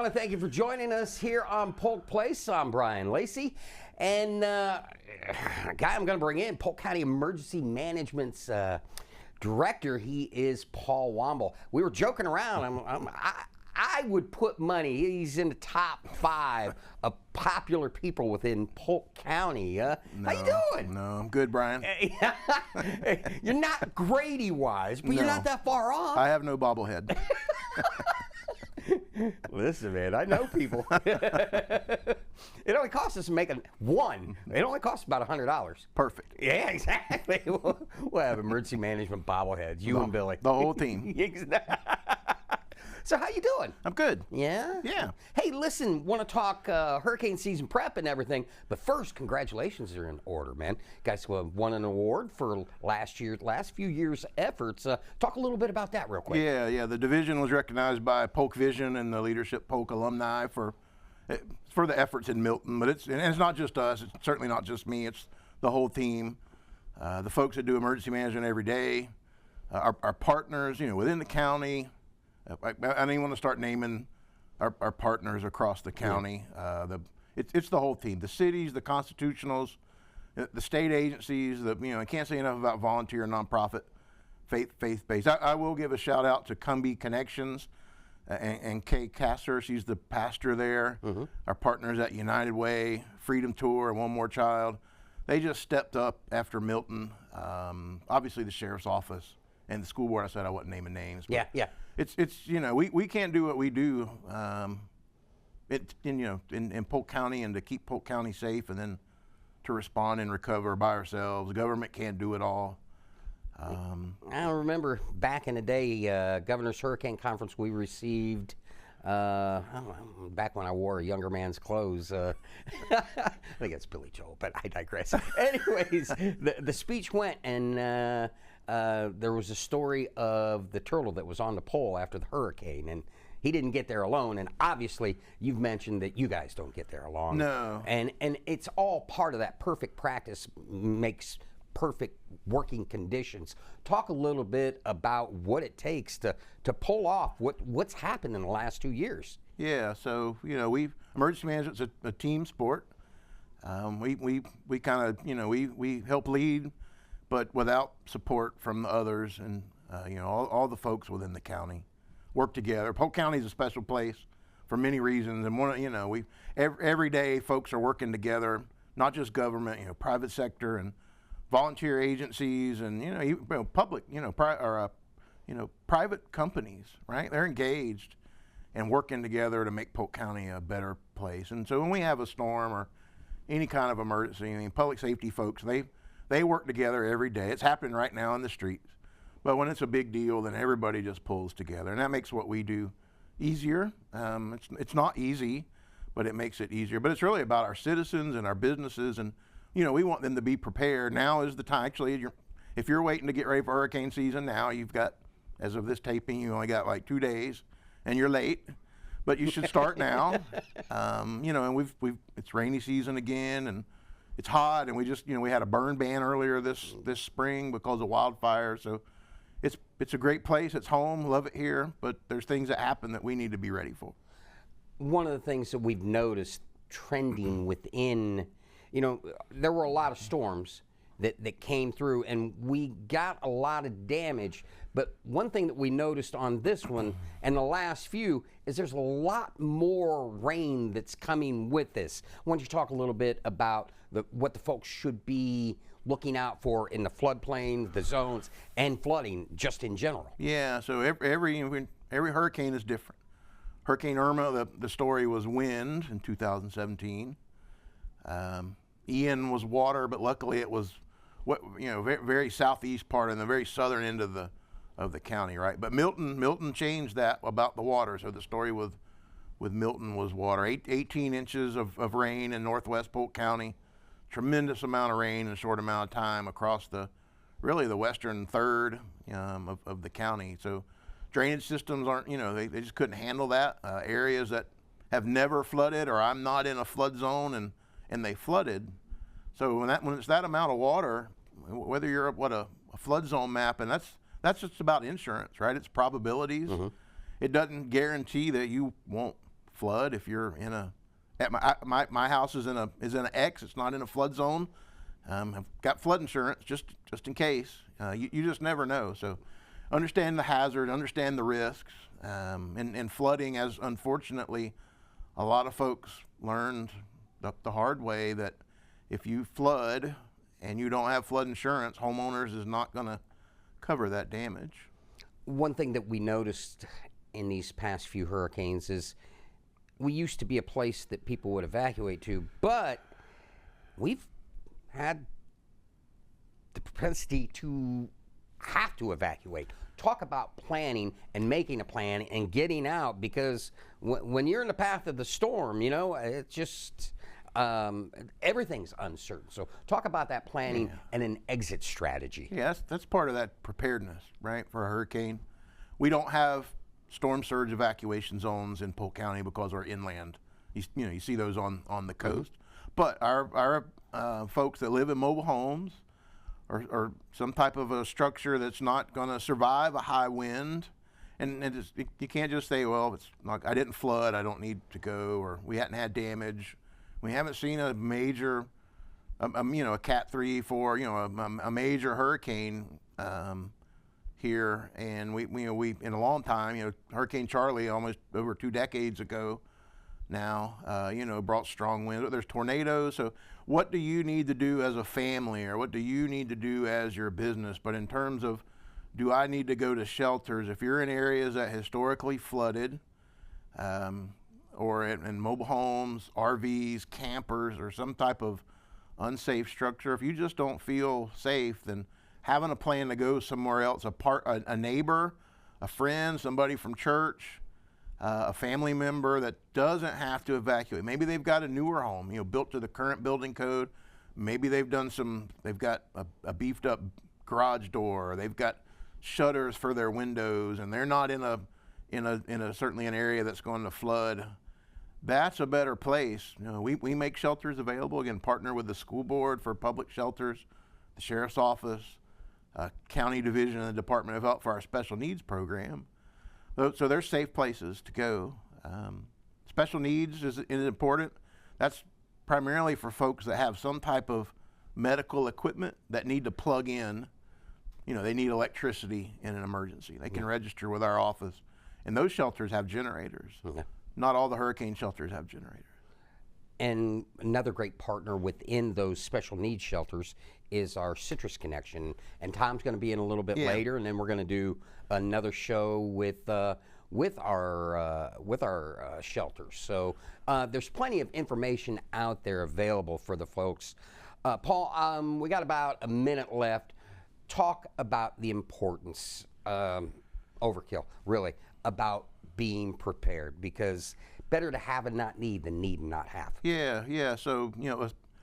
want to thank you for joining us here on Polk Place. I'm Brian Lacey. And a guy I'm going to bring in, Polk County Emergency Management's director, he is Paul Womble. We were joking around. I would put money, he's in the top 5 of popular people within Polk County. How you doing? No, I'm good, Brian. You're not Grady-wise, but you're not that far off. I have no bobblehead. Listen, man, I know people. It only costs us to make one. It only costs about $100. Perfect. Yeah, exactly. We'll have emergency management bobbleheads, you and Billy. The whole team. So how you doing? I'm good. Yeah? Yeah. Hey, listen, want to talk hurricane season prep and everything, but first, congratulations are in order, man. You guys won an award for last few years' efforts. Talk a little bit about that real quick. Yeah. The division was recognized by Polk Vision and the Leadership Polk alumni for the efforts in Milton, but it's not just us. It's certainly not just me. It's the whole team. The folks that do emergency management every day, our partners, within the county. I don't even want to start naming our partners across the county. Yeah. It's the whole team. The cities, the constitutionals, the state agencies. I can't say enough about volunteer and nonprofit, faith-based. I will give a shout out to Cumbie Connections and Kay Kasser. She's the pastor there. Mm-hmm. Our partners at United Way, Freedom Tour, and One More Child. They just stepped up after Milton. Obviously, the sheriff's office and the school board. I said I wasn't naming names. Yeah. It's we can't do what we do in Polk County and to keep Polk County safe and then to respond and recover by ourselves. The government can't do it all. I remember back in the day, Governor's Hurricane Conference, we received, I don't know, back when I wore a younger man's clothes. I think it's Billy Joel, but I digress. Anyways, the speech went and there was a story of the turtle that was on the pole after the hurricane, and he didn't get there alone. And obviously, you've mentioned that you guys don't get there alone. No. And it's all part of that perfect practice makes perfect working conditions. Talk a little bit about what it takes to pull off what's happened in the last 2 years. Yeah. So emergency management's a team sport. We kind of we help lead, but without support from the others and all the folks within the county work together. Polk County is a special place for many reasons, and every day folks are working together, not just government, private sector and volunteer agencies and public, private companies, right? They're engaged and working together to make Polk County a better place. And so when we have a storm or any kind of emergency, public safety folks, they work together every day. It's happening right now in the streets. But when it's a big deal, then everybody just pulls together. And that makes what we do easier. It's not easy, but it makes it easier. But it's really about our citizens and our businesses. And, we want them to be prepared. Now is the time. Actually, if you're waiting to get ready for hurricane season now, you've got, as of this taping, you only got like 2 days. And you're late. But you should start now. And it's rainy season again. And it's hot, and we had a burn ban earlier this spring because of wildfire. So it's a great place. It's home. Love it here. But there's things that happen that we need to be ready for. One of the things that we've noticed trending within, there were a lot of storms that came through, and we got a lot of damage. But one thing that we noticed on this one and the last few is there's a lot more rain that's coming with this. Why don't you talk a little bit about what the folks should be looking out for in the floodplain, the zones, and flooding just in general? Yeah, so every hurricane is different. Hurricane Irma, the story was wind in 2017. Ian was water, but luckily it was very, very southeast part and the very southern end of the county, right? But Milton changed that about the water. So the story with Milton was water. 18 inches of rain in northwest Polk County. Tremendous amount of rain in a short amount of time across the western third of the county. So drainage systems aren't, they just couldn't handle that. Areas that have never flooded, or I'm not in a flood zone and they flooded. So when it's that amount of water, whether you're a flood zone map, and that's just about insurance, right? It's probabilities. Mm-hmm. It doesn't guarantee that you won't flood. If you're in a, at my house is in an X. It's not in a flood zone. I've got flood insurance just in case. You just never know. So understand the hazard, understand the risks, and flooding, as unfortunately a lot of folks learned the hard way, that if you flood and you don't have flood insurance, homeowners is not going to cover that damage. One thing that we noticed in these past few hurricanes is we used to be a place that people would evacuate to, but we've had the propensity to have to evacuate. Talk about planning and making a plan and getting out, because when you're in the path of the storm, you know, it's just everything's uncertain. So talk about that planning and an exit strategy. Yeah, that's part of that preparedness, right, for a hurricane. We don't have storm surge evacuation zones in Polk County because we're inland. You see those on the coast. But our folks that live in mobile homes, or some type of a structure that's not going to survive a high wind, and you can't just say, well, it's not, I didn't flood, I don't need to go, or we hadn't had damage. We haven't seen a major, a Cat 3, 4, a major hurricane here, and we in a long time, Hurricane Charlie almost over 2 decades ago now, brought strong winds. There's tornadoes. So what do you need to do as a family, or what do you need to do as your business? But in terms of, do I need to go to shelters? If you're in areas that historically flooded, or in mobile homes, RVs, campers, or some type of unsafe structure, if you just don't feel safe, then having a plan to go somewhere else, a neighbor, a friend, somebody from church, a family member that doesn't have to evacuate. Maybe they've got a newer home, built to the current building code. Maybe they've got a beefed up garage door, or they've got shutters for their windows, and they're not in a certainly an area that's going to flood. That's a better place. We make shelters available. Again, partner with the school board for public shelters, the sheriff's office, county division of the Department of Health for our special needs program. So there's safe places to go. Special needs is important. That's primarily for folks that have some type of medical equipment that need to plug in. They need electricity in an emergency. They can register with our office. And those shelters have generators. Not all the hurricane shelters have generators. And another great partner within those special needs shelters is our Citrus Connection. And Tom's going to be in a little bit later, and then we're going to do another show with our shelters. So there's plenty of information out there available for the folks. Paul, we got about a minute left. Talk about the importance, overkill, really, about being prepared, because better to have and not need than need and not have. Yeah. So,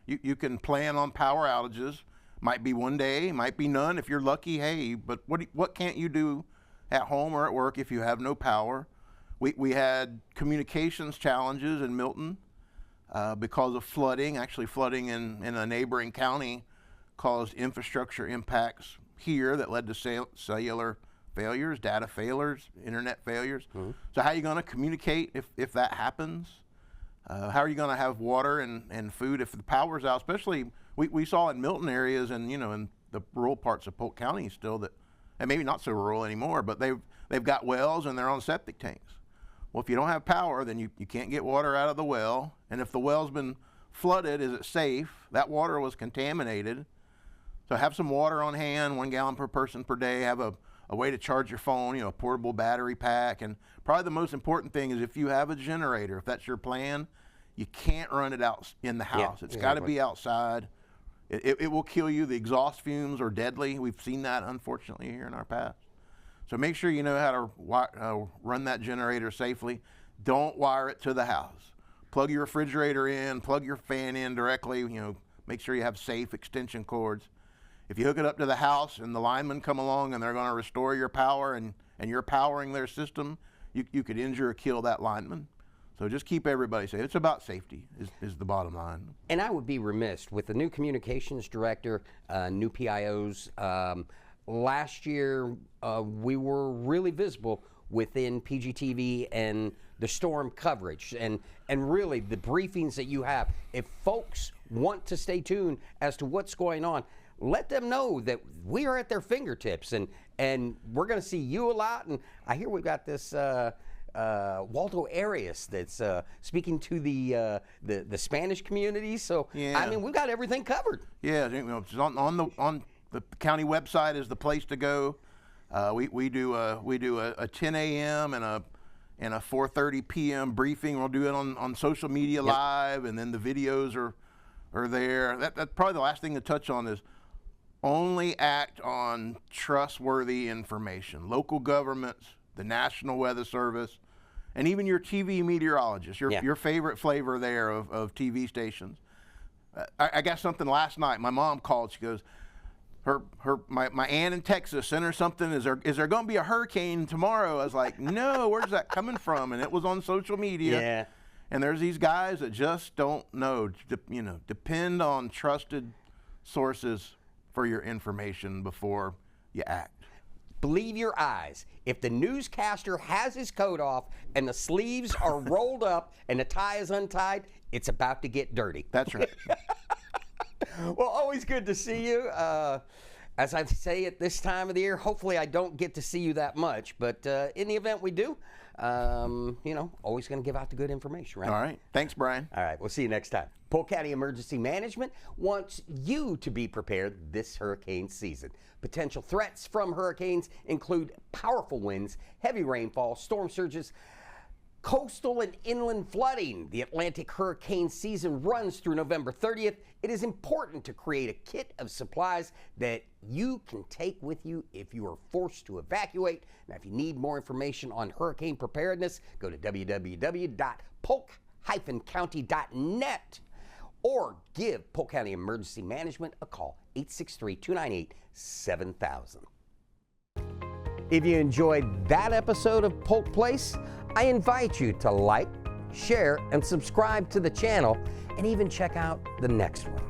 you can plan on power outages. Might be one day, might be none if you're lucky. Hey, but what can't you do at home or at work if you have no power? We had communications challenges in Milton because of flooding. Actually, flooding in a neighboring county caused infrastructure impacts here that led to cellular failures, data failures, internet failures. So how are you going to communicate if that happens? How are you going to have water and food if the power's out? Especially, we saw in Milton areas and in the rural parts of Polk County still that, and maybe not so rural anymore, but they've got wells and they're on septic tanks. Well, if you don't have power, then you can't get water out of the well. And if the well's been flooded, is it safe? That water was contaminated. So have some water on hand, 1 gallon per person per day. Have a way to charge your phone, a portable battery pack. And probably the most important thing is if you have a generator, if that's your plan, you can't run it out in the house. It's got to be outside. It will kill you. The exhaust fumes are deadly. We've seen that, unfortunately, here in our past. So make sure you know how to run that generator safely. Don't wire it to the house. Plug your refrigerator in, plug your fan in directly. Make sure you have safe extension cords. If you hook it up to the house and the linemen come along and they're going to restore your power and you're powering their system, you could injure or kill that lineman. So just keep everybody safe. It's about safety is the bottom line. And I would be remiss with the new communications director, new PIOs. Last year, we were really visible within PGTV and the storm coverage and really the briefings that you have. If folks want to stay tuned as to what's going on, let them know that we are at their fingertips, and we're going to see you a lot. And I hear we've got this Waldo Arias that's speaking to the Spanish community. So yeah. I mean, we've got everything covered. Yeah, it's on the county website is the place to go. We do a 10 a.m. and a 4:30 p.m. briefing. We'll do it on social media live, and then the videos are there. That's probably the last thing to touch on is only act on trustworthy information. Local governments, the National Weather Service, and even your TV meteorologist, your favorite flavor there of TV stations. I got something last night. My mom called. She goes, my aunt in Texas sent her something. Is there going to be a hurricane tomorrow? I was like, no. Where's that coming from? And it was on social media. Yeah. And there's these guys that just don't know. Depend on trusted sources for your information before you act. Believe your eyes. If the newscaster has his coat off and the sleeves are rolled up and the tie is untied, it's about to get dirty. That's right. Well, always good to see you. As I say at this time of the year, hopefully I don't get to see you that much, but in the event we do, always going to give out the good information, right? All right. Thanks, Brian. All right. We'll see you next time. Polk County Emergency Management wants you to be prepared this hurricane season. Potential threats from hurricanes include powerful winds, heavy rainfall, storm surges, coastal and inland flooding. The Atlantic hurricane season runs through November 30th. It is important to create a kit of supplies that you can take with you if you are forced to evacuate. Now, if you need more information on hurricane preparedness, go to www.polk-county.net or give Polk County Emergency Management a call, 863-298-7000. If you enjoyed that episode of Polk Place, I invite you to like, share, and subscribe to the channel, and even check out the next one.